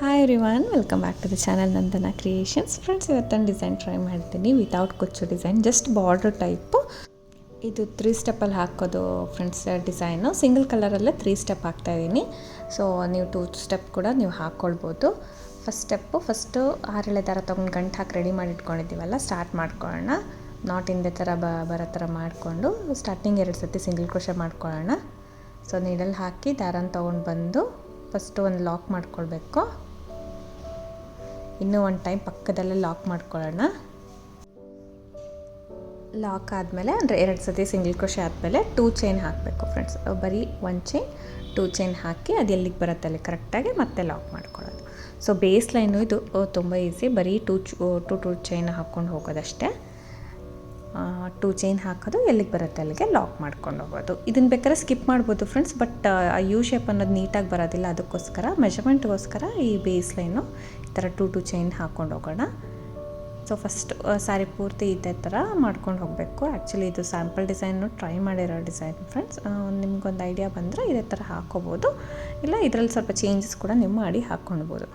Hi everyone, welcome back to the channel Nandana creations. Friends, ಇವತ್ತೊಂದು design try ಮಾಡ್ತೀನಿ. Without ಕುಚ್ಚು design, just border type. ಇದು 3 ಸ್ಟೆಪ್ಪಲ್ಲಿ ಹಾಕೋದು ಫ್ರೆಂಡ್ಸ್. ಡಿಸೈನು ಸಿಂಗಲ್ ಕಲರಲ್ಲೇ 3 ಸ್ಟೆಪ್ ಹಾಕ್ತಾಯಿದ್ದೀನಿ. ಸೊ ನೀವು 2 ಸ್ಟೆಪ್ ಕೂಡ ನೀವು ಹಾಕ್ಕೊಳ್ಬೋದು. ಫಸ್ಟು 6 ಎಳೆ ದಾರ ತೊಗೊಂಡು ಗಂಟು ಹಾಕಿ ರೆಡಿ ಮಾಡಿ ಇಟ್ಕೊಂಡಿದ್ದೀವಲ್ಲ, ಸ್ಟಾರ್ಟ್ ಮಾಡ್ಕೊಳ್ಳೋಣ. ನಾಟ್ ಹಿಂದೆ ಥರ ಬರೋ ಥರ ಮಾಡಿಕೊಂಡು ಸ್ಟಾರ್ಟಿಂಗ್ 2 ಸತಿ ಸಿಂಗಲ್ ಕ್ರೋಶೆ ಮಾಡ್ಕೊಳ್ಳೋಣ. ಸೊ ನೀಡಲ್ಲಿ ಹಾಕಿ ದಾರನ ತೊಗೊಂಡು ಬಂದು ಫಸ್ಟು ಒಂದು ಲಾಕ್ ಮಾಡ್ಕೊಳ್ಬೇಕು. ಇನ್ನೂ ಒಂದು ಟೈಮ್ ಪಕ್ಕದಲ್ಲೇ ಲಾಕ್ ಮಾಡ್ಕೊಳ್ಳೋಣ. ಲಾಕ್ ಆದಮೇಲೆ ಅಂದರೆ 2 ಸತಿ ಸಿಂಗಲ್ ಕ್ರೋಶೆ ಆದಮೇಲೆ 2 ಚೈನ್ ಹಾಕಬೇಕು ಫ್ರೆಂಡ್ಸ್. ಬರೀ 1 ಚೈನ್ 2 ಚೈನ್ ಹಾಕಿ ಅದು ಎಲ್ಲಿಗೆ ಬರುತ್ತೆ ಅಲ್ಲಿ ಕರೆಕ್ಟಾಗಿ ಮತ್ತೆ ಲಾಕ್ ಮಾಡ್ಕೊಳ್ಳೋದು. ಸೊ ಬೇಸ್ ಲೈನು ಇದು ತುಂಬ ಈಸಿ. ಬರೀ ಟೂ ಚೈನ್ ಹಾಕ್ಕೊಂಡು ಹೋಗೋದಷ್ಟೇ. 2 ಚೈನ್ ಹಾಕೋದು, ಎಲ್ಲಿಗೆ ಬರುತ್ತೆ ಅಲ್ಲಿಗೆ ಲಾಕ್ ಮಾಡ್ಕೊಂಡು ಹೋಗೋದು. ಇದನ್ನು ಬೇಕಾದ್ರೆ ಸ್ಕಿಪ್ ಮಾಡ್ಬೋದು ಫ್ರೆಂಡ್ಸ್, ಬಟ್ ಯು ಶೇಪ್ ಅನ್ನೋದು ನೀಟಾಗಿ ಬರೋದಿಲ್ಲ. ಅದಕ್ಕೋಸ್ಕರ ಮೆಜರ್ಮೆಂಟ್ಗೋಸ್ಕರ ಈ ಬೇಸ್ ಲೈನು ಈ ಥರ 2 ಚೈನ್ ಹಾಕ್ಕೊಂಡು ಹೋಗೋಣ. ಸೊ ಫಸ್ಟ್ ಸ್ಯಾರಿ ಪೂರ್ತಿ ಇದೇ ಥರ ಮಾಡ್ಕೊಂಡು ಹೋಗಬೇಕು. ಆ್ಯಕ್ಚುಲಿ ಇದು ಸ್ಯಾಂಪಲ್ ಡಿಸೈನು ಟ್ರೈ ಮಾಡಿರೋ ಡಿಸೈನ್ ಫ್ರೆಂಡ್ಸ್. ನಿಮ್ಗೊಂದು ಐಡಿಯಾ ಬಂದರೆ ಇದೇ ಥರ ಹಾಕ್ಕೋಬೋದು, ಇಲ್ಲ ಇದರಲ್ಲಿ ಸ್ವಲ್ಪ ಚೇಂಜಸ್ ಕೂಡ ನೀವು ಮಾಡಿ ಹಾಕ್ಕೊಳ್ಬೋದು.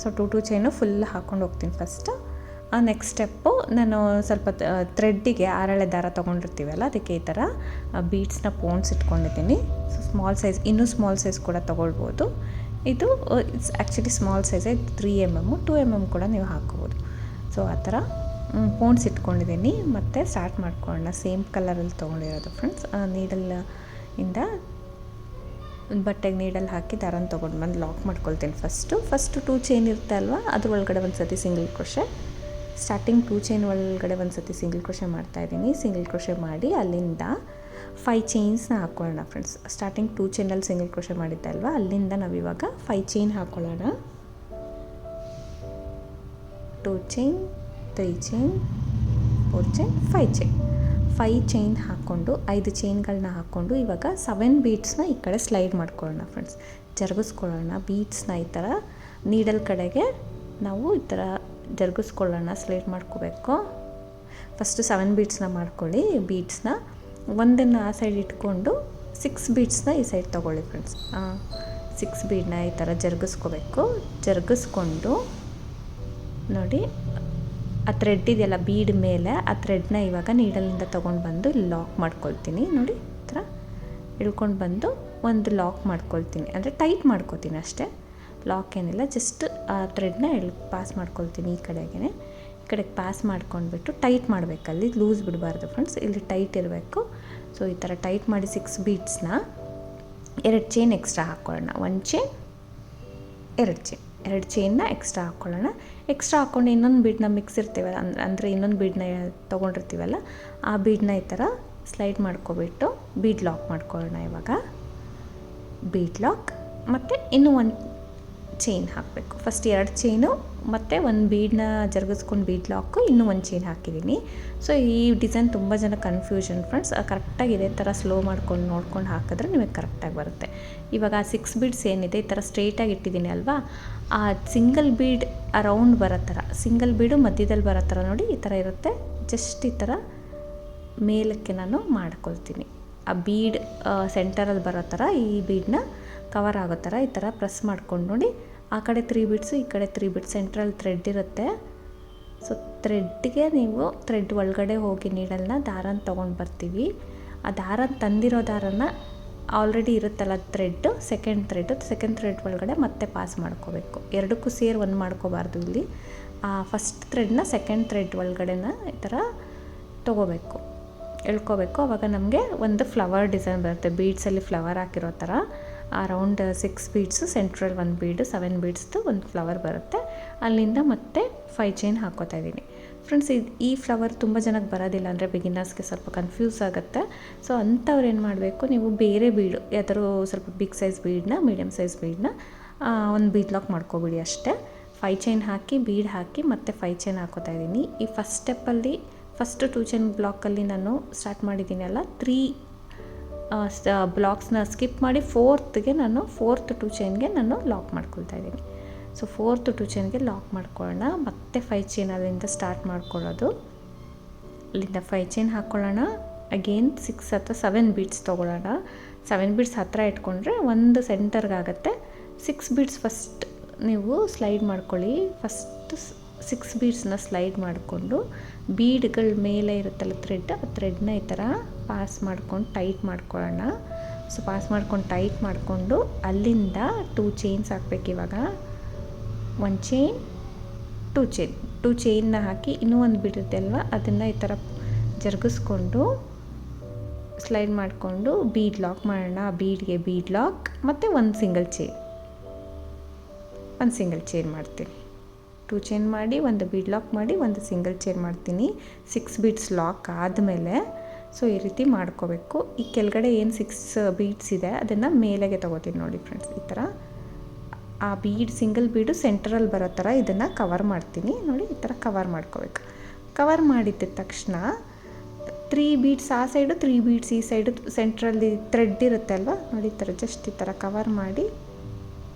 ಸೊ 2 ಚೈನು ಫುಲ್ ಹಾಕ್ಕೊಂಡು ಹೋಗ್ತೀನಿ ಫಸ್ಟು. ನೆಕ್ಸ್ಟ್ ಸ್ಟೆಪ್ಪು, ನಾನು ಸ್ವಲ್ಪ ಥ್ರೆಡ್ಡಿಗೆ 6 ಎಳೆ ದಾರ ತೊಗೊಂಡಿರ್ತೀವಲ್ಲ, ಅದಕ್ಕೆ ಈ ಥರ ಬೀಡ್ಸ್ನ ಪೋಣ್ಸ್ ಇಟ್ಕೊಂಡಿದ್ದೀನಿ. ಸೊ ಸ್ಮಾಲ್ ಸೈಜ್, ಇನ್ನೂ ಸ್ಮಾಲ್ ಸೈಜ್ ಕೂಡ ತೊಗೊಳ್ಬೋದು. ಇದು it's actually small size, 3 mm 2 mm ಕೂಡ ನೀವು ಹಾಕ್ಕೋಬೋದು. ಸೊ ಆ ಥರ ಪೋಣ್ಸ್ ಇಟ್ಕೊಂಡಿದ್ದೀನಿ. ಮತ್ತು ಸ್ಟಾರ್ಟ್ ಮಾಡ್ಕೊಳ್ಳೋಣ. ಸೇಮ್ ಕಲರಲ್ಲಿ ತೊಗೊಂಡಿರೋದು ಫ್ರೆಂಡ್ಸ್. ನೀಡಲ್ಲಿಂದ ಬಟ್ಟೆಗೆ ನೀಡಲ್ಲಿ ಹಾಕಿ ದಾರನ ತೊಗೊಂಡು ಬಂದು ಲಾಕ್ ಮಾಡ್ಕೊಳ್ತೀನಿ. ಫಸ್ಟು 2 ಚೈನ್ ಇರುತ್ತೆ ಅಲ್ವಾ, ಅದ್ರ ಒಳಗಡೆ ಒಂದು ಸತಿ ಸಿಂಗಲ್ ಕ್ರೋಶೆ. ಸ್ಟಾರ್ಟಿಂಗ್ 2 ಚೈನ್ ಒಳಗಡೆ ಒಂದು ಸತಿ ಸಿಂಗಲ್ ಕ್ರೋಶೆ ಮಾಡ್ತಾಯಿದ್ದೀನಿ. ಸಿಂಗಲ್ ಕ್ರೋಶೆ ಮಾಡಿ ಅಲ್ಲಿಂದ 5 ಚೈನ್ಸ್ನ ಹಾಕ್ಕೊಳ್ಳೋಣ ಫ್ರೆಂಡ್ಸ್. ಸ್ಟಾರ್ಟಿಂಗ್ 2 ಚೈನಲ್ಲಿ ಸಿಂಗಲ್ ಕ್ರೋಶೆ ಮಾಡಿದ್ದೆ ಅಲ್ವಾ, ಅಲ್ಲಿಂದ ನಾವಿವಾಗ 5 ಚೈನ್ ಹಾಕ್ಕೊಳ್ಳೋಣ. 2 ಚೈನ್ 3 ಚೈನ್ 4 ಚೈನ್ 5 ಚೈನ್ ಹಾಕ್ಕೊಂಡು 5 ಚೈನ್ಗಳನ್ನ ಹಾಕ್ಕೊಂಡು ಇವಾಗ 7 ಬೀಡ್ಸ್ನ ಈ ಕಡೆ ಸ್ಲೈಡ್ ಮಾಡ್ಕೊಳ್ಳೋಣ ಫ್ರೆಂಡ್ಸ್. ಜರುಗಿಸ್ಕೊಳ್ಳೋಣ ಬೀಡ್ಸ್ನ. ಈ ಥರ ನೀಡಲ್ ಕಡೆಗೆ ನಾವು ಈ ಥರ ಜರುಗಿಸ್ಕೊಳ್ಳೋಣ, ಸ್ಲೈಡ್ ಮಾಡ್ಕೋಬೇಕು. ಫಸ್ಟು 7 ಬೀಡ್ಸ್ನ ಮಾಡ್ಕೊಳ್ಳಿ. ಬೀಡ್ಸ್ನ ಒಂದನ್ನು ಆ ಸೈಡ್ ಇಟ್ಕೊಂಡು 6 ಬೀಡ್ಸ್ನ ಈ ಸೈಡ್ ತೊಗೊಳ್ಳಿ ಫ್ರೆಂಡ್ಸ್. 6 ಬೀಡನ್ನ ಈ ಥರ ಜರುಗಿಸ್ಕೋಬೇಕು. ಜರುಗಿಸ್ಕೊಂಡು ನೋಡಿ, ಆ ಥ್ರೆಡ್ ಇದೆಯಲ್ಲ ಬೀಡ್ ಮೇಲೆ, ಆ ಥ್ರೆಡ್ನ ಇವಾಗ ನೀಡಲಿಂದ ತೊಗೊಂಡು ಬಂದು ಲಾಕ್ ಮಾಡ್ಕೊಳ್ತೀನಿ. ನೋಡಿ ಈ ಥರ ಇಳ್ಕೊಂಡು ಬಂದು ಒಂದು ಲಾಕ್ ಮಾಡ್ಕೊಳ್ತೀನಿ, ಅಂದರೆ ಟೈಟ್ ಮಾಡ್ಕೊತೀನಿ ಅಷ್ಟೇ. ಲಾಕ್ ಏನಿಲ್ಲ, ಜಸ್ಟ್ ಆ ಥ್ರೆಡ್ನ ಪಾಸ್ ಮಾಡ್ಕೊಳ್ತೀನಿ. ಈ ಕಡೆಗೆ ಪಾಸ್ ಮಾಡ್ಕೊಂಡ್ಬಿಟ್ಟು ಟೈಟ್ ಮಾಡಬೇಕಲ್ಲಿ, ಲೂಸ್ ಬಿಡಬಾರ್ದು ಫ್ರೆಂಡ್ಸ್. ಇಲ್ಲಿ ಟೈಟ್ ಇರಬೇಕು. ಸೊ ಈ ಥರ ಟೈಟ್ ಮಾಡಿ 6 ಬೀಡ್ಸ್ನ 2 ಚೈನ್ ಎಕ್ಸ್ಟ್ರಾ ಹಾಕ್ಕೊಳ್ಳೋಣ. 1 ಚೈನ್ 2 ಚೈನ್ನ ಎಕ್ಸ್ಟ್ರಾ ಹಾಕ್ಕೊಳ್ಳೋಣ. ಎಕ್ಸ್ಟ್ರಾ ಹಾಕ್ಕೊಂಡು ಇನ್ನೊಂದು ಬೀಡನ್ನ ಮಿಕ್ಸ್ ಇರ್ತೀವಲ್ಲ, ಅಂದರೆ ಇನ್ನೊಂದು ಬೀಡನ್ನ ತೊಗೊಂಡಿರ್ತೀವಲ್ಲ, ಆ ಬೀಡನ್ನ ಈ ಥರ ಸ್ಲೈಡ್ ಮಾಡ್ಕೊಬಿಟ್ಟು ಬೀಡ್ ಲಾಕ್ ಮಾಡ್ಕೊಳ್ಳೋಣ. ಇವಾಗ ಬೀಡ್ ಲಾಕ್ ಮತ್ತು ಇನ್ನೂ 1 ಚೈನ್ ಹಾಕಬೇಕು. ಫಸ್ಟ್ 2 ಚೈನು ಮತ್ತು 1 ಬೀಡನ್ನ ಜರುಗಿಸ್ಕೊಂಡು ಬೀಡ್ ಲಾಕು, ಇನ್ನೂ 1 ಚೈನ್ ಹಾಕಿದ್ದೀನಿ. ಸೊ ಈ ಡಿಸೈನ್ ತುಂಬ ಜನ ಕನ್ಫ್ಯೂಷನ್ ಫ್ರೆಂಡ್ಸ್. ಕರೆಕ್ಟಾಗಿ ಇದೇ ಥರ ಸ್ಲೋ ಮಾಡ್ಕೊಂಡು ನೋಡ್ಕೊಂಡು ಹಾಕಿದ್ರೆ ನಿಮಗೆ ಕರೆಕ್ಟಾಗಿ ಬರುತ್ತೆ. ಇವಾಗ ಆ 6 ಬೀಡ್ಸ್ ಏನಿದೆ ಈ ಥರ ಸ್ಟ್ರೇಟಾಗಿ ಇಟ್ಟಿದ್ದೀನಿ ಅಲ್ವಾ, ಆ ಸಿಂಗಲ್ ಬೀಡ್ ಅರೌಂಡ್ ಬರೋ ಥರ, ಸಿಂಗಲ್ ಬೀಡು ಮಧ್ಯದಲ್ಲಿ ಬರೋ ಥರ ನೋಡಿ ಈ ಥರ ಇರುತ್ತೆ. ಜಸ್ಟ್ ಈ ಥರ ಮೇಲಕ್ಕೆ ನಾನು ಮಾಡ್ಕೊಳ್ತೀನಿ. ಆ ಬೀಡ್ ಸೆಂಟರಲ್ಲಿ ಬರೋ ಥರ ಈ ಬೀಡನ್ನ ಕವರ್ ಆಗೋ ಥರ ಈ ಥರ ಪ್ರೆಸ್ ಮಾಡ್ಕೊಂಡು ನೋಡಿ. ಆ ಕಡೆ 3 ಬೀಡ್ಸು, ಈ ಕಡೆ 3 ಬೀಡ್ಸ್, ಸೆಂಟ್ರಲ್ಲಿ ಥ್ರೆಡ್ ಇರುತ್ತೆ. ಸೊ ಥ್ರೆಡ್ಗೆ ನೀವು ಥ್ರೆಡ್ ಒಳಗಡೆ ಹೋಗಿ ನೀಡಲ್ನ ದಾರನ ತೊಗೊಂಡು ಬರ್ತೀವಿ. ಆ ತಂದಿರೋ ದಾರನ ಆಲ್ರೆಡಿ ಇರುತ್ತಲ್ಲ ಥ್ರೆಡ್ಡು, ಸೆಕೆಂಡ್ ಥ್ರೆಡ್ ಒಳಗಡೆ ಮತ್ತೆ ಪಾಸ್ ಮಾಡ್ಕೋಬೇಕು. ಎರಡಕ್ಕೂ ಸೇರಿ ಒಂದು ಮಾಡ್ಕೋಬಾರ್ದು. ಇಲ್ಲಿ ಆ ಫಸ್ಟ್ ಥ್ರೆಡ್ನ ಸೆಕೆಂಡ್ ಥ್ರೆಡ್ ಒಳಗಡೆನ ಈ ಥರ ತೊಗೋಬೇಕು, ಎಳ್ಕೋಬೇಕು. ಆವಾಗ ನಮಗೆ ಒಂದು ಫ್ಲವರ್ ಡಿಸೈನ್ ಬರುತ್ತೆ. ಬೀಡ್ಸಲ್ಲಿ ಫ್ಲವರ್ ಹಾಕಿರೋ ಥರ ಅರೌಂಡ್ 6 ಬೀಡ್ಸು, ಸೆಂಟ್ರಲ್ 1 ಬೀಡು, 7 ಬೀಡ್ಸ್ದು ಒಂದು ಫ್ಲವರ್ ಬರುತ್ತೆ. ಅಲ್ಲಿಂದ ಮತ್ತೆ 5 ಚೈನ್ ಹಾಕ್ಕೋತಾ ಇದ್ದೀನಿ ಫ್ರೆಂಡ್ಸ್. ಈ ಫ್ಲವರ್ ತುಂಬ ಜನಕ್ಕೆ ಬರೋದಿಲ್ಲ, ಅಂದರೆ ಬಿಗಿನರ್ಸ್ಗೆ ಸ್ವಲ್ಪ ಕನ್ಫ್ಯೂಸ್ ಆಗುತ್ತೆ. ಸೊ ಅಂಥವ್ರು ಏನು ಮಾಡಬೇಕು, ನೀವು ಬೇರೆ ಬೀಡು ಯಾವ್ದಾದ್ರು ಸ್ವಲ್ಪ ಬಿಗ್ ಸೈಜ್ ಬೀಡನ್ನ, ಮೀಡಿಯಮ್ ಸೈಜ್ ಬೀಡನ್ನ ಒಂದು ಬೀಡ್ ಲಾಕ್ ಮಾಡ್ಕೊಬಿಡಿ ಅಷ್ಟೇ. 5 ಚೈನ್ ಹಾಕಿ ಬೀಡ್ ಹಾಕಿ ಮತ್ತೆ 5 ಚೈನ್ ಹಾಕೋತಾ ಇದ್ದೀನಿ. ಈ ಫಸ್ಟ್ ಸ್ಟೆಪ್ಪಲ್ಲಿ ಫಸ್ಟ್ 2 ಚೈನ್ ಬ್ಲಾಕಲ್ಲಿ ನಾನು ಸ್ಟಾರ್ಟ್ ಮಾಡಿದ್ದೀನಿ ಅಲ್ಲ, 3 ಬ್ಲಾಕ್ಸ್ನ ಸ್ಕಿಪ್ ಮಾಡಿ 4th 2 ಚೈನ್ಗೆ ನಾನು ಲಾಕ್ ಮಾಡ್ಕೊಳ್ತಾ ಇದ್ದೀನಿ. ಸೊ 4th 2 ಚೈನ್ಗೆ ಲಾಕ್ ಮಾಡ್ಕೊಳ್ಳೋಣ. ಮತ್ತೆ 5 ಚೈನ್ ಅಲ್ಲಿಂದ ಸ್ಟಾರ್ಟ್ ಮಾಡ್ಕೊಳ್ಳೋದು. ಅಲ್ಲಿಂದ 5 ಚೈನ್ ಹಾಕ್ಕೊಳ್ಳೋಣ. ಅಗೇನ್ 6 ಅಥವಾ 7 ಬೀಡ್ಸ್ ತೊಗೊಳ್ಳೋಣ. 7 ಬೀಡ್ಸ್ ಹತ್ತಿರ ಇಟ್ಕೊಂಡ್ರೆ ಒಂದು ಸೆಂಟರ್ಗಾಗುತ್ತೆ. 6 ಬೀಡ್ಸ್ ಫಸ್ಟ್ ನೀವು ಸ್ಲೈಡ್ ಮಾಡ್ಕೊಳ್ಳಿ. ಫಸ್ಟ್ 6 ಬೀಡ್ಸ್ನ ಸ್ಲೈಡ್ ಮಾಡಿಕೊಂಡು ಬೀಡ್ಗಳ ಮೇಲೆ ಇರುತ್ತಲ್ಲ ಥ್ರೆಡ್, ಆ ಥ್ರೆಡ್ನ ಈ ಥರ ಪಾಸ್ ಮಾಡ್ಕೊಂಡು ಟೈಟ್ ಮಾಡ್ಕೊಳ್ಳೋಣ. ಸೊ ಪಾಸ್ ಮಾಡ್ಕೊಂಡು ಟೈಟ್ ಮಾಡಿಕೊಂಡು ಅಲ್ಲಿಂದ 2 ಚೈನ್ಸ್ ಹಾಕ್ಬೇಕು. ಇವಾಗ 1 ಚೈನ್ 2 ಚೈನ್ನ ಹಾಕಿ ಇನ್ನೂ ಒಂದು ಬಿಡುತ್ತೆ ಅಲ್ವಾ, ಅದನ್ನು ಈ ಥರ ಜರುಗಿಸ್ಕೊಂಡು ಸ್ಲೈಡ್ ಮಾಡಿಕೊಂಡು ಬೀಡ್ ಲಾಕ್ ಮಾಡೋಣ. ಬೀಡ್ಗೆ ಬೀಡ್ ಲಾಕ್ ಮತ್ತು ಒಂದು ಸಿಂಗಲ್ ಚೈನ್ ಮಾಡ್ತೀನಿ. 2 ಚೈನ್ ಮಾಡಿ, ಒಂದು ಬೀಡ್ ಲಾಕ್ ಮಾಡಿ, ಒಂದು ಸಿಂಗಲ್ ಚೈನ್ ಮಾಡ್ತೀನಿ. 6 ಬೀಡ್ಸ್ ಲಾಕ್ ಆದಮೇಲೆ ಸೊ ಈ ರೀತಿ ಮಾಡ್ಕೋಬೇಕು. ಈ ಕೆಳಗಡೆ ಏನು 6 ಬೀಡ್ಸ್ ಇದೆ ಅದನ್ನು ಮೇಲೆಗೆ ತೊಗೋತೀನಿ ನೋಡಿ ಫ್ರೆಂಡ್ಸ್. ಈ ಥರ ಆ ಸಿಂಗಲ್ ಬೀಡು ಸೆಂಟ್ರಲ್ಲಿ ಬರೋ ಥರ ಇದನ್ನು ಕವರ್ ಮಾಡ್ತೀನಿ ನೋಡಿ. ಈ ಥರ ಕವರ್ ಮಾಡ್ಕೋಬೇಕು. ಕವರ್ ಮಾಡಿದ ತಕ್ಷಣ 3 ಬೀಡ್ಸ್ ಆ ಸೈಡು, 3 ಬೀಡ್ಸ್ ಈ ಸೈಡು, ಸೆಂಟ್ರಲ್ಲಿ ಥ್ರೆಡ್ ಇರುತ್ತೆ ಅಲ್ವಾ ನೋಡಿ. ಈ ಥರ ಜಸ್ಟ್ ಈ ಥರ ಕವರ್ ಮಾಡಿ,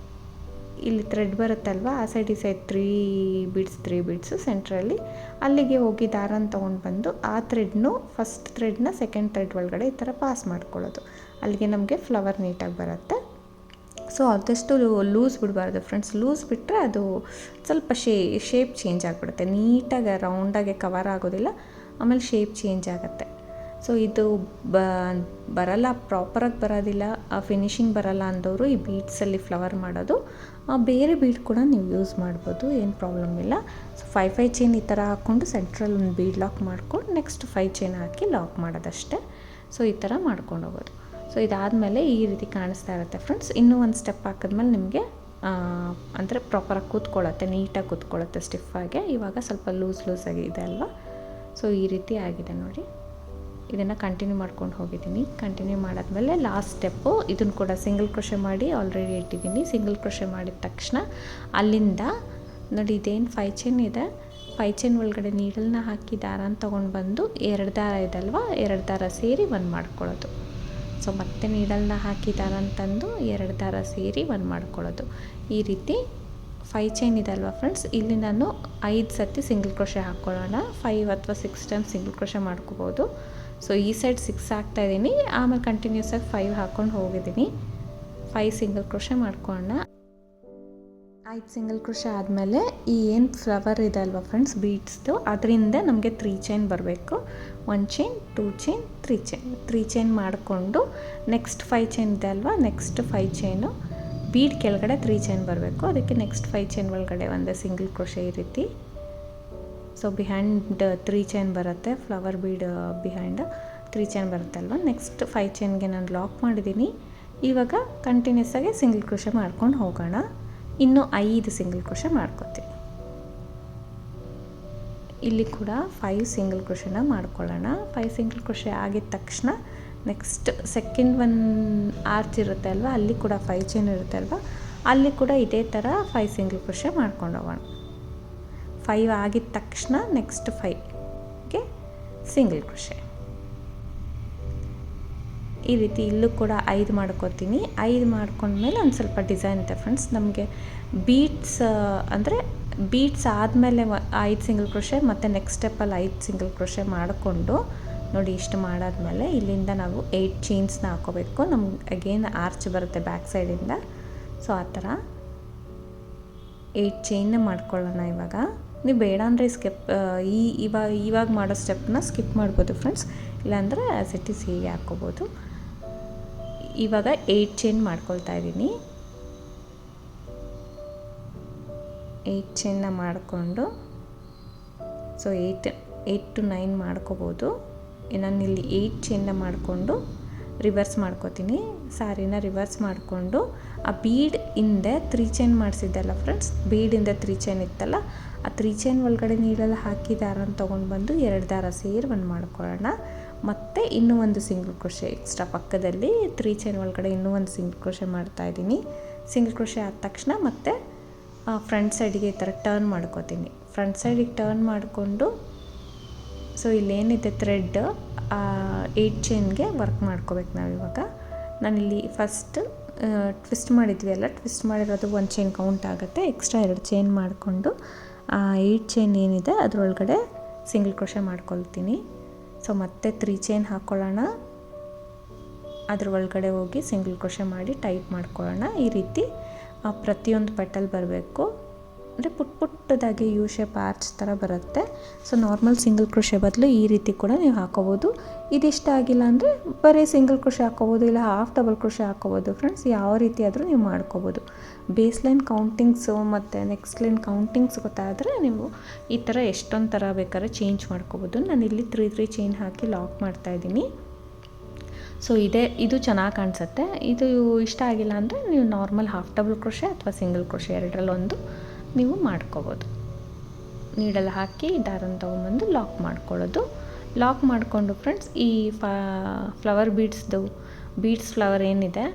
ಇಲ್ಲಿ ಥ್ರೆಡ್ ಬರುತ್ತಲ್ವ ಆ ಸೈಡ್ ಈ ಸೈಡ್ 3 ಬೀಡ್ಸು ಸೆಂಟ್ರಲ್ಲಿ, ಅಲ್ಲಿಗೆ ಹೋಗಿ ದಾರನ ತೊಗೊಂಡು ಬಂದು ಆ ಥ್ರೆಡ್ನು ಫಸ್ಟ್ ಥ್ರೆಡ್ನ ಸೆಕೆಂಡ್ ಥ್ರೆಡ್ ಒಳಗಡೆ ಈ ಥರ ಪಾಸ್ ಮಾಡ್ಕೊಳ್ಳೋದು. ಅಲ್ಲಿಗೆ ನಮಗೆ ಫ್ಲವರ್ ನೀಟಾಗಿ ಬರುತ್ತೆ. ಸೊ ಆದಷ್ಟು ಲೂಸ್ ಬಿಡಬಾರ್ದು ಫ್ರೆಂಡ್ಸ್. ಲೂಸ್ ಬಿಟ್ಟರೆ ಅದು ಸ್ವಲ್ಪ ಶೇಪ್ ಚೇಂಜ್ ಆಗಿಬಿಡುತ್ತೆ. ನೀಟಾಗಿ ರೌಂಡಾಗಿ ಕವರ್ ಆಗೋದಿಲ್ಲ, ಆಮೇಲೆ ಶೇಪ್ ಚೇಂಜ್ ಆಗುತ್ತೆ. ಸೊ ಇದು ಬರಲ್ಲ, ಪ್ರಾಪರಾಗಿ ಬರೋದಿಲ್ಲ, ಫಿನಿಶಿಂಗ್ ಬರಲ್ಲ ಅಂದವರು ಈ ಬೀಡ್ಸಲ್ಲಿ ಫ್ಲವರ್ ಮಾಡೋದು ಬೇರೆ ಬೀಡ್ ಕೂಡ ನೀವು ಯೂಸ್ ಮಾಡ್ಬೋದು, ಏನು ಪ್ರಾಬ್ಲಮ್ ಇಲ್ಲ. ಸೊ 5 ಚೈನ್ ಈ ಥರ ಹಾಕ್ಕೊಂಡು ಸೆಂಟ್ರಲ್ಲಿ ಒಂದು ಬೀಡ್ ಲಾಕ್ ಮಾಡ್ಕೊಂಡು ನೆಕ್ಸ್ಟ್ 5 ಚೈನ್ ಹಾಕಿ ಲಾಕ್ ಮಾಡೋದಷ್ಟೇ. ಸೊ ಈ ಥರ ಮಾಡ್ಕೊಂಡು ಹೋಗೋದು. ಸೊ ಇದಾದಮೇಲೆ ಈ ರೀತಿ ಕಾಣಿಸ್ತಾ ಇರುತ್ತೆ ಫ್ರೆಂಡ್ಸ್. ಇನ್ನೂ ಒಂದು ಸ್ಟೆಪ್ ಹಾಕಿದ್ಮೇಲೆ ನಿಮಗೆ ಅಂದರೆ ಪ್ರಾಪರಾಗಿ ಕೂತ್ಕೊಳ್ಳುತ್ತೆ, ನೀಟಾಗಿ ಕೂತ್ಕೊಳ್ಳುತ್ತೆ ಸ್ಟಿಫಾಗಿ. ಇವಾಗ ಸ್ವಲ್ಪ ಲೂಸಾಗಿ ಇದೆ ಅಲ್ವಾ. ಸೊ ಈ ರೀತಿ ಆಗಿದೆ ನೋಡಿ. ಇದನ್ನು ಕಂಟಿನ್ಯೂ ಮಾಡ್ಕೊಂಡು ಹೋಗಿದ್ದೀನಿ. ಕಂಟಿನ್ಯೂ ಮಾಡಾದ್ಮೇಲೆ ಲಾಸ್ಟ್ ಸ್ಟೆಪ್ಪು ಇದನ್ನು ಕೂಡ ಸಿಂಗಲ್ ಕ್ರೋಶೆ ಮಾಡಿ ಆಲ್ರೆಡಿ ಇಟ್ಟಿದ್ದೀನಿ. ಸಿಂಗಲ್ ಕ್ರೋಶೆ ಮಾಡಿದ ತಕ್ಷಣ ಅಲ್ಲಿಂದ ನೋಡಿ ಇದೇನು 5 ಚೈನ್ ಇದೆ, 5 ಚೈನ್ ಒಳಗಡೆ ನೀಡಲ್ನ ಹಾಕಿ ದಾರನ ತೊಗೊಂಡು ಬಂದು 2 ದಾರ ಇದಲ್ವ, 2 ದಾರ ಸೇರಿ 1 ಮಾಡ್ಕೊಳ್ಳೋದು. ಸೊ ಮತ್ತೆ ನೀಡಲ್ನ ಹಾಕಿ ದಾರನ ತಂದು 2 ದಾರ ಸೇರಿ 1 ಮಾಡ್ಕೊಳ್ಳೋದು. ಈ ರೀತಿ 5 ಚೈನ್ ಇದೆ ಅಲ್ವಾ ಫ್ರೆಂಡ್ಸ್, ಇಲ್ಲಿ ನಾನು 5 ಸತಿ ಸಿಂಗಲ್ ಕ್ರೋಶೆ ಹಾಕ್ಕೊಳ್ಳೋಣ. 5 ಅಥವಾ 6 ಟೈಮ್ ಸಿಂಗಲ್ ಕ್ರೋಶೆ ಮಾಡ್ಕೋಬೋದು. ಸೊ ಈ ಸೈಡ್ 6 ಹಾಕ್ತಾಯಿದ್ದೀನಿ, ಆಮೇಲೆ ಕಂಟಿನ್ಯೂಸ್ ಆಗಿ 5 ಹಾಕ್ಕೊಂಡು ಹೋಗಿದ್ದೀನಿ. 5 ಸಿಂಗಲ್ ಕ್ರೋಶೆ ಮಾಡ್ಕೊಳ್ಳೋಣ. 5 ಸಿಂಗಲ್ ಕ್ರೋಶೆ ಆದಮೇಲೆ ಈ ಏನು ಫ್ಲವರ್ ಇದೆ ಅಲ್ವಾ ಫ್ರೆಂಡ್ಸ್ ಬೀಡ್ಸ್ದು, ಅದರಿಂದ ನಮಗೆ 3 ಚೈನ್ ಬರಬೇಕು. 1 ಚೈನ್ 2 ಚೈನ್ 3 ಚೈನ್ ಮಾಡಿಕೊಂಡು ನೆಕ್ಸ್ಟ್ 5 ಚೈನ್ ಇದೆ ಅಲ್ವಾ, ನೆಕ್ಸ್ಟ್ 5 ಚೈನು ಬೀಡ್ ಕೆಳಗಡೆ 3 ಚೈನ್ ಬರಬೇಕು. ಅದಕ್ಕೆ ನೆಕ್ಸ್ಟ್ 5 ಚೈನ್ ಒಳಗಡೆ ಒಂದು ಸಿಂಗಲ್ ಕ್ರೋಶೆ ಈ ರೀತಿ. ಸೊ ಬಿಹೈಂಡ್ 3 ಚೈನ್ ಬರುತ್ತೆ, ಫ್ಲವರ್ ಬೀಡ್ ಬಿಹೈಂಡ್ 3 ಚೈನ್ ಬರುತ್ತೆ ಅಲ್ವಾ. ನೆಕ್ಸ್ಟ್ 5 ಚೈನ್ಗೆ ನಾನು ಲಾಕ್ ಮಾಡಿದ್ದೀನಿ. ಇವಾಗ ಕಂಟಿನ್ಯೂಸ್ ಆಗಿ ಸಿಂಗಲ್ ಕ್ರೋಶೆ ಮಾಡ್ಕೊಂಡು ಹೋಗೋಣ. ಇನ್ನೂ 5 ಸಿಂಗಲ್ ಕ್ರೋಶೆ ಮಾಡ್ಕೋತೀನಿ. ಇಲ್ಲಿ ಕೂಡ 5 ಸಿಂಗಲ್ ಕ್ರೋಶೆನ ಮಾಡ್ಕೊಳ್ಳೋಣ. 5 ಸಿಂಗಲ್ ಕ್ರೋಶೆ ಆಗಿದ ತಕ್ಷಣ ನೆಕ್ಸ್ಟ್ ಸೆಕೆಂಡ್ ಆರ್ಚ್ ಇರುತ್ತೆ ಅಲ್ವಾ, ಅಲ್ಲಿ ಕೂಡ 5 ಚೈನ್ ಇರುತ್ತೆ ಅಲ್ವಾ, ಅಲ್ಲಿ ಕೂಡ ಇದೇ ಥರ 5 ಸಿಂಗಲ್ ಕ್ರೋಶೆ ಮಾಡ್ಕೊಂಡು ಹೋಗೋಣ. 5 ಆಗಿದ ತಕ್ಷಣ ನೆಕ್ಸ್ಟ್ 5ಗೆ ಸಿಂಗಲ್ ಕ್ರೋಶೆ. ಈ ರೀತಿ ಇಲ್ಲೂ ಕೂಡ 5 ಮಾಡ್ಕೋತೀನಿ. 5 ಮಾಡ್ಕೊಂಡ್ಮೇಲೆ ಒಂದು ಸ್ವಲ್ಪ ಡಿಸೈನ್ ಇದೆ ಫ್ರೆಂಡ್ಸ್. ನಮಗೆ ಬೀಡ್ಸ್ ಅಂದರೆ ಬೀಡ್ಸ್ ಆದಮೇಲೆ 5 ಸಿಂಗಲ್ ಕ್ರೋಶೆ ಮತ್ತು ನೆಕ್ಸ್ಟ್ ಸ್ಟೆಪ್ಪಲ್ಲಿ 5 ಸಿಂಗಲ್ ಕ್ರೋಶೆ ಮಾಡಿಕೊಂಡು ನೋಡಿ ಇಷ್ಟು ಮಾಡಾದ್ಮೇಲೆ ಇಲ್ಲಿಂದ ನಾವು 8 ಚೈನ್ಸ್ನ ಹಾಕೋಬೇಕು. ನಮ್ಗೆ ಅಗೇನ್ ಆರ್ಚ್ ಬರುತ್ತೆ ಬ್ಯಾಕ್ ಸೈಡಿಂದ. ಸೊ ಆ ಥರ 8 ಚೈನ್ನ ಮಾಡ್ಕೊಳ್ಳೋಣ. ಇವಾಗ ನೀವು ಬೇಡ ಅಂದರೆ ಇವಾಗ ಮಾಡೋ ಸ್ಟೆಪ್ನ ಸ್ಕಿಪ್ ಮಾಡ್ಬೋದು ಫ್ರೆಂಡ್ಸ್, ಇಲ್ಲಾಂದರೆ ಆ್ಯಸ್ ಇಟ್ ಈಸ್ ಹೀಗೆ ಹಾಕ್ಕೋಬೋದು. ಇವಾಗ 8 ಚೈನ್ ಮಾಡ್ಕೊಳ್ತಾ ಇದ್ದೀನಿ. 8 ಚೈನ್ನ ಮಾಡಿಕೊಂಡು ಸೊ 8 to 9 ಮಾಡ್ಕೋಬೋದು. ನಾನಿಲ್ಲಿ 8 ಚೈನ್ನ ಮಾಡಿಕೊಂಡು ರಿವರ್ಸ್ ಮಾಡ್ಕೋತೀನಿ. ಸಾರಿನ ರಿವರ್ಸ್ ಮಾಡಿಕೊಂಡು ಆ ಬೀಡ್ ಹಿಂದೆ 3 ಚೈನ್ ಮಾಡಿಸಿದ್ದಲ್ಲ ಫ್ರೆಂಡ್ಸ್, ಬೀಡಿಂದ 3 ಚೈನ್ ಇತ್ತಲ್ಲ, ಆ 3 ಚೈನ್ ಒಳಗಡೆ ನೀಡಲು ಹಾಕಿ ದಾರನ ತೊಗೊಂಡು ಬಂದು 2 ದಾರ ಸೇರಿ 1 ಮಾಡ್ಕೊಳ್ಳೋಣ. ಮತ್ತು ಇನ್ನೂ ಒಂದು ಸಿಂಗಲ್ ಕ್ರೋಶೆ ಎಕ್ಸ್ಟ್ರಾ ಪಕ್ಕದಲ್ಲಿ 3 ಚೈನ್ ಒಳಗಡೆ ಇನ್ನೂ ಒಂದು ಸಿಂಗಲ್ ಕ್ರೋಶೆ ಮಾಡ್ತಾಯಿದ್ದೀನಿ. ಸಿಂಗಲ್ ಕ್ರೋಶೆ ಆದ ತಕ್ಷಣ ಮತ್ತೆ ಫ್ರಂಟ್ ಸೈಡಿಗೆ ಈ ಥರ ಟರ್ನ್ ಮಾಡ್ಕೋತೀನಿ. ಫ್ರಂಟ್ ಸೈಡಿಗೆ ಟರ್ನ್ ಮಾಡಿಕೊಂಡು ಸೊ ಇಲ್ಲೇನಿದೆ ಥ್ರೆಡ್ 8 ಚೈನ್ಗೆ ವರ್ಕ್ ಮಾಡ್ಕೋಬೇಕು ನಾವು. ಇವಾಗ ನಾನಿಲ್ಲಿ ಫಸ್ಟ್ ಟ್ವಿಸ್ಟ್ ಮಾಡಿದ್ವಿ ಅಲ್ಲ, ಟ್ವಿಸ್ಟ್ ಮಾಡಿರೋದು 1 ಚೈನ್ ಕೌಂಟ್ ಆಗುತ್ತೆ. ಎಕ್ಸ್ಟ್ರಾ 2 ಚೈನ್ ಮಾಡಿಕೊಂಡು 8 ಚೈನ್ ಏನಿದೆ ಅದರೊಳಗಡೆ ಸಿಂಗಲ್ ಕ್ರೋಶೆ ಮಾಡ್ಕೊಳ್ತೀನಿ. ಸೊ ಮತ್ತೆ 3 ಚೈನ್ ಹಾಕ್ಕೊಳ್ಳೋಣ, ಅದ್ರ ಒಳಗಡೆ ಹೋಗಿ ಸಿಂಗಲ್ ಕ್ರೋಶೆ ಮಾಡಿ ಟೈಟ್ ಮಾಡ್ಕೊಳ್ಳೋಣ. ಈ ರೀತಿ ಆ ಪ್ರತಿಯೊಂದು ಪೆಟಲ್ ಬರಬೇಕು. ಅಂದರೆ ಪುಟ್ಟದಾಗಿ ಯು ಶೇಪ್ ಆರ್ಚ್ ಥರ ಬರುತ್ತೆ. ಸೊ ನಾರ್ಮಲ್ ಸಿಂಗಲ್ ಕ್ರೋಶೆ ಬದಲು ಈ ರೀತಿ ಕೂಡ ನೀವು ಹಾಕೋಬೋದು. ಇದಿಷ್ಟ ಆಗಿಲ್ಲ ಅಂದರೆ ಬರೀ ಸಿಂಗಲ್ ಕ್ರೋಶೆ ಹಾಕೋಬೋದು, ಇಲ್ಲ ಹಾಫ್ ಡಬಲ್ ಕ್ರೋಶೆ ಹಾಕೋಬೋದು ಫ್ರೆಂಡ್ಸ್. ಯಾವ ರೀತಿ ಆದರೂ ನೀವು ಮಾಡ್ಕೋಬೋದು. ಬೇಸ್ ಲೈನ್ ಕೌಂಟಿಂಗ್ಸು ಮತ್ತು ನೆಕ್ಸ್ಟ್ ಲೈನ್ ಕೌಂಟಿಂಗ್ಸ್ ಗೊತ್ತಾದರೆ ನೀವು ಈ ಥರ ಎಷ್ಟೊಂದು ಥರ ಬೇಕಾದ್ರೆ ಚೇಂಜ್ ಮಾಡ್ಕೋಬೋದು. ನಾನಿಲ್ಲಿ 3 ಚೈನ್ ಹಾಕಿ ಲಾಕ್ ಮಾಡ್ತಾಯಿದ್ದೀನಿ. ಸೊ ಇದು ಚೆನ್ನಾಗಿ ಕಾಣಿಸುತ್ತೆ. ಇದು ಇಷ್ಟ ಆಗಿಲ್ಲ ಅಂದರೆ ನೀವು ನಾರ್ಮಲ್ ಹಾಫ್ ಡಬಲ್ ಕ್ರೋಶೆ ಅಥವಾ ಸಿಂಗಲ್ ಕ್ರೋಶೆ ಎರಡರಲ್ಲೊಂದು ನೀವು ಮಾಡ್ಕೋಬೋದು. ನೀಡಲ್ಲಿ ಹಾಕಿ ದಾರನ ತೊಗೊಂಬಂದು ಲಾಕ್ ಮಾಡ್ಕೊಳ್ಳೋದು. ಲಾಕ್ ಮಾಡಿಕೊಂಡು ಫ್ರೆಂಡ್ಸ್ ಈ ಫ್ಲವರ್ ಬೀಡ್ಸ್ ಫ್ಲವರ್ ಏನಿದೆ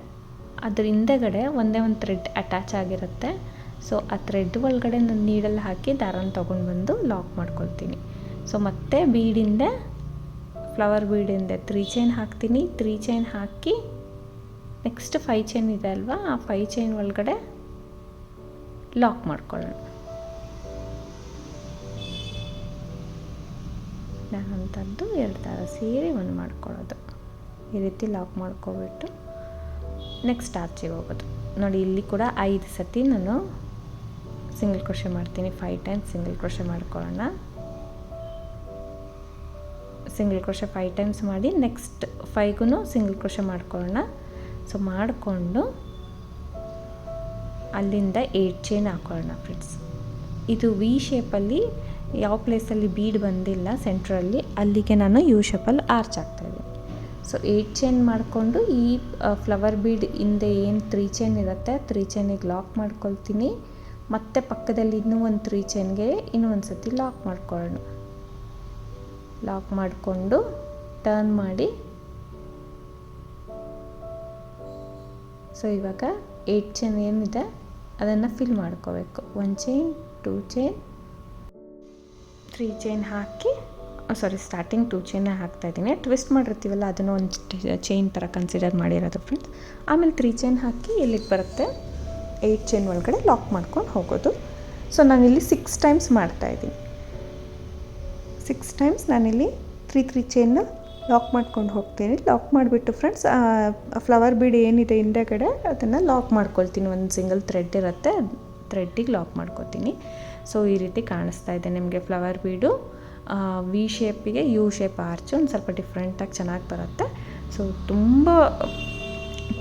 ಅದ್ರ ಹಿಂದೆಗಡೆ ಒಂದೇ ಒಂದು ಥ್ರೆಡ್ ಅಟ್ಯಾಚ್ ಆಗಿರುತ್ತೆ. ಸೊ ಆ ಥ್ರೆಡ್ ಒಳಗಡೆ ನಾನು ನೀಡಲ್ಲಿ ಹಾಕಿ ದಾರನ ತೊಗೊಂಡು ಬಂದು ಲಾಕ್ ಮಾಡ್ಕೊಳ್ತೀನಿ. ಸೊ ಮತ್ತೆ ಫ್ಲವರ್ ಬೀಡಿಂದ 3 ಚೈನ್ ಹಾಕ್ತೀನಿ. 3 ಚೈನ್ ಹಾಕಿ ನೆಕ್ಸ್ಟ್ 5 ಚೈನ್ ಇದೆ ಅಲ್ವಾ, ಆ 5 ಚೈನ್ ಒಳಗಡೆ ಲಾಕ್ ಮಾಡ್ಕೊಳ್ಳೋಣ. ನಾನಂಥದ್ದು 2 ದಾರ ಸೇರಿ ಒಂದು ಮಾಡ್ಕೊಳ್ಳೋದು. ಈ ರೀತಿ ಲಾಕ್ ಮಾಡ್ಕೊಬಿಟ್ಟು ನೆಕ್ಸ್ಟ್ ಆರ್ಚಿಗೆ ಹೋಗೋದು. ನೋಡಿ ಇಲ್ಲಿ ಕೂಡ 5 ಸತಿ ನಾನು ಸಿಂಗಲ್ ಕ್ರೋಶೆ ಮಾಡ್ತೀನಿ. 5 ಟೈಮ್ಸ್ ಸಿಂಗಲ್ ಕ್ರೋಶೆ ಮಾಡ್ಕೊಳ್ಳೋಣ. ಸಿಂಗಲ್ ಕ್ರೋಶೆ 5 ಟೈಮ್ಸ್ ಮಾಡಿ ನೆಕ್ಸ್ಟ್ 5ಗೂ ಸಿಂಗಲ್ ಕ್ರೋಶೆ ಮಾಡ್ಕೊಳ್ಳೋಣ. ಸೊ ಮಾಡಿಕೊಂಡು ಅಲ್ಲಿಂದ 8 ಚೈನ್ ಹಾಕೊಳ್ಳೋಣ ಫ್ರೆಂಡ್ಸ್. ಇದು ವಿ ಶೇಪಲ್ಲಿ ಯಾವ ಪ್ಲೇಸಲ್ಲಿ ಬೀಡ್ ಬಂದಿಲ್ಲ ಸೆಂಟ್ರಲ್ಲಿ, ಅಲ್ಲಿಗೆ ನಾನು ಯು ಶೇಪಲ್ಲಿ ಆರ್ಚ್ ಹಾಕ್ತಾಯಿದ್ದೀನಿ. ಸೊ 8 ಚೈನ್ ಮಾಡಿಕೊಂಡು ಈ ಫ್ಲವರ್ ಬೀಡ್ ಹಿಂದೆ ಏನು 3 ಚೈನ್ ಇರುತ್ತೆ 3 ಚೈನಿಗೆ ಲಾಕ್ ಮಾಡ್ಕೊಳ್ತೀನಿ. ಮತ್ತು ಪಕ್ಕದಲ್ಲಿ ಇನ್ನೂ ಒಂದು 3 ಚೈನ್ಗೆ ಇನ್ನೂ ಒಂದು ಸತಿ ಲಾಕ್ ಮಾಡ್ಕೊಳ್ಳೋಣ. ಲಾಕ್ ಮಾಡಿಕೊಂಡು ಟರ್ನ್ ಮಾಡಿ. ಸೊ ಇವಾಗ 8 ಚೈನ್ ಏನಿದೆ ಅದನ್ನು ಫಿಲ್ ಮಾಡ್ಕೋಬೇಕು. 1 ಚೈನ್ 2 ಚೈನ್ 3 ಚೈನ್ ಹಾಕಿ ಸ್ಟಾರ್ಟಿಂಗ್ 2 ಚೈನ್ ಹಾಕ್ತಾಯಿದ್ದೀನಿ. ಟ್ವಿಸ್ಟ್ ಮಾಡಿರ್ತೀವಲ್ಲ ಅದನ್ನು ಒಂದು ಚೈನ್ ಥರ ಕನ್ಸಿಡರ್ ಮಾಡಿರೋದು ಫ್ರೆಂಡ್ಸ್. ಆಮೇಲೆ 3 ಚೈನ್ ಹಾಕಿ ಎಲ್ಲಿಗೆ ಬರುತ್ತೆ 8 ಚೈನ್ ಒಳಗಡೆ ಲಾಕ್ ಮಾಡ್ಕೊಂಡು ಹೋಗೋದು. ಸೊ ನಾನಿಲ್ಲಿ 6 ಟೈಮ್ಸ್ ಮಾಡ್ತಾಯಿದ್ದೀನಿ. 6 ಟೈಮ್ಸ್ ನಾನಿಲ್ಲಿ 3 ಚೈನ್ನ ಲಾಕ್ ಮಾಡ್ಕೊಂಡು ಹೋಗ್ತೀನಿ. ಲಾಕ್ ಮಾಡಿಬಿಟ್ಟು ಫ್ರೆಂಡ್ಸ್ ಫ್ಲವರ್ ಬೀಡ್ ಏನಿದೆ ಹಿಂದೆಗಡೆ ಅದನ್ನು ಲಾಕ್ ಮಾಡ್ಕೊಳ್ತೀನಿ. ಒಂದು ಸಿಂಗಲ್ ಥ್ರೆಡ್ ಇರುತ್ತೆ, ಥ್ರೆಡ್ಡಿಗೆ ಲಾಕ್ ಮಾಡ್ಕೊತೀನಿ. ಸೊ ಈ ರೀತಿ ಕಾಣಿಸ್ತಾ ಇದೆ ನಿಮಗೆ ಫ್ಲವರ್ ಬೀಡು. ವಿ ಶೇಪಿಗೆ ಯು ಶೇಪ್ ಆರ್ಚು ಒಂದು ಸ್ವಲ್ಪ ಡಿಫ್ರೆಂಟಾಗಿ ಚೆನ್ನಾಗಿ ಬರುತ್ತೆ. ಸೊ ತುಂಬ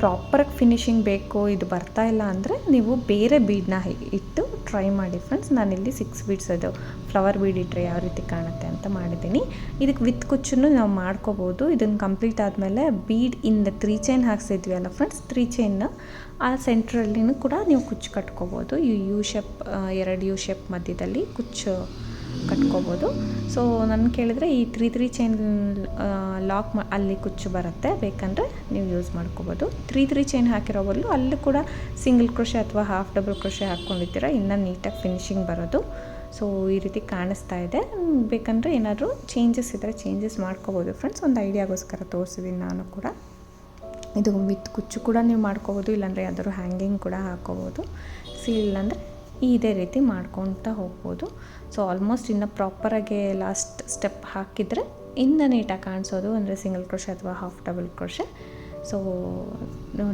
ಪ್ರಾಪರಾಗಿ ಫಿನಿಶಿಂಗ್ ಬೇಕು, ಇದು ಬರ್ತಾ ಇಲ್ಲ ಅಂದರೆ ನೀವು ಬೇರೆ ಬೀಡನ್ನ ಇಟ್ಟು ಟ್ರೈ ಮಾಡಿ ಫ್ರೆಂಡ್ಸ್. ನಾನಿಲ್ಲಿ 6 ಬೀಡ್ಸ್ ಅದು ಫ್ಲವರ್ ಬೀಡ್ ಇಟ್ಟರೆ ಯಾವ ರೀತಿ ಕಾಣುತ್ತೆ ಅಂತ ಮಾಡಿದ್ದೀನಿ. ಇದಕ್ಕೆ ವಿತ್ ಕುಚ್ಚನ್ನು ನಾವು ಮಾಡ್ಕೋಬೋದು. ಇದನ್ನು ಕಂಪ್ಲೀಟ್ ಆದಮೇಲೆ ಬೀಡ್ ಇಂದ 3 ಚೈನ್ ಹಾಕ್ಸಿದ್ವಿ ಅಲ್ಲ ಫ್ರೆಂಡ್ಸ್, 3 ಚೈನ್ನ ಆ ಸೆಂಟ್ರಲ್ಲಿನೂ ಕೂಡ ನೀವು ಕುಚ್ಚು ಕಟ್ಕೋಬೋದು. ಯು ಶೇಪ್ 2 ಯು ಶೇಪ್ ಮಧ್ಯದಲ್ಲಿ ಕುಚ್ಚು ಕಟ್ಕೋಬೋದು. ಸೊ ನನ್ನ ಕೇಳಿದ್ರೆ ಈ 3 ಚೈನ್ ಲಾಕ್ ಅಲ್ಲಿ ಕುಚ್ಚು ಬರುತ್ತೆ, ಬೇಕಂದರೆ ನೀವು ಯೂಸ್ ಮಾಡ್ಕೋಬೋದು. 3 ಚೈನ್ ಹಾಕಿರೋ ಬದಲು ಅಲ್ಲೂ ಕೂಡ ಸಿಂಗಲ್ ಕ್ರೋಶೆ ಅಥವಾ ಹಾಫ್ ಡಬಲ್ ಕ್ರೋಶೆ ಹಾಕ್ಕೊಂಡಿದ್ದೀರ, ಇನ್ನೂ ನೀಟಾಗಿ ಫಿನಿಶಿಂಗ್ ಬರೋದು. ಸೊ ಈ ರೀತಿ ಕಾಣಿಸ್ತಾ ಇದೆ. ಬೇಕಂದರೆ ಏನಾದರೂ ಚೇಂಜಸ್ ಇದ್ದರೆ ಚೇಂಜಸ್ ಮಾಡ್ಕೋಬೋದು ಫ್ರೆಂಡ್ಸ್. ಒಂದು ಐಡಿಯಾಗೋಸ್ಕರ ತೋರಿಸಿದ್ದೀನಿ ನಾನು ಕೂಡ. ಇದು ವಿತ್ ಕುಚ್ಚು ಕೂಡ ನೀವು ಮಾಡ್ಕೋಬೋದು, ಇಲ್ಲಾಂದರೆ ಯಾವ್ದಾದ್ರು ಹ್ಯಾಂಗಿಂಗ್ ಕೂಡ ಹಾಕ್ಕೋಬೋದು. ಇಲ್ಲಾಂದರೆ ಇದೇ ರೀತಿ ಮಾಡ್ಕೊತಾ ಹೋಗ್ಬೋದು. ಸೊ ಆಲ್ಮೋಸ್ಟ್ ಇನ್ನು ಪ್ರಾಪರಾಗಿ ಲಾಸ್ಟ್ ಸ್ಟೆಪ್ ಹಾಕಿದರೆ ಇನ್ನು ನೀಟಾಗಿ ಕಾಣಿಸೋದು ಅಂದರೆ ಸಿಂಗಲ್ ಕ್ರೋಶೆ ಅಥವಾ half double crochet. So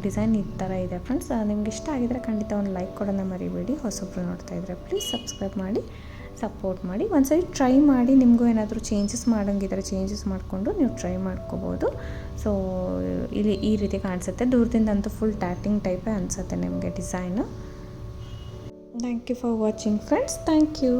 design ಈ ಥರ ಇದೆ ಫ್ರೆಂಡ್ಸ್. ನಿಮ್ಗೆ ಇಷ್ಟ ಆಗಿದರೆ ಖಂಡಿತ ಒಂದು ಲೈಕ್ ಕೊಡೋಣ ಮರಿಬೇಡಿ. ಹೊಸೊಬ್ಬರು ನೋಡ್ತಾ ಇದ್ದರೆ ಪ್ಲೀಸ್ ಸಬ್ಸ್ಕ್ರೈಬ್ ಮಾಡಿ ಸಪೋರ್ಟ್ ಮಾಡಿ. ಒಂದ್ಸರಿ ಟ್ರೈ ಮಾಡಿ, ನಿಮಗೂ ಏನಾದರೂ ಚೇಂಜಸ್ ಮಾಡೋಂಗಿದ್ರೆ ಚೇಂಜಸ್ ಮಾಡಿಕೊಂಡು ನೀವು ಟ್ರೈ ಮಾಡ್ಕೋಬೋದು. ಸೊ ಇಲ್ಲಿ ಈ ರೀತಿ ಕಾಣಿಸುತ್ತೆ. ದೂರದಿಂದ ಅಂತೂ ಫುಲ್ ಟ್ಯಾಟಿಂಗ್ ಟೈಪೇ ಅನಿಸುತ್ತೆ ನಿಮಗೆ design. Thank you for watching friends. Thank you.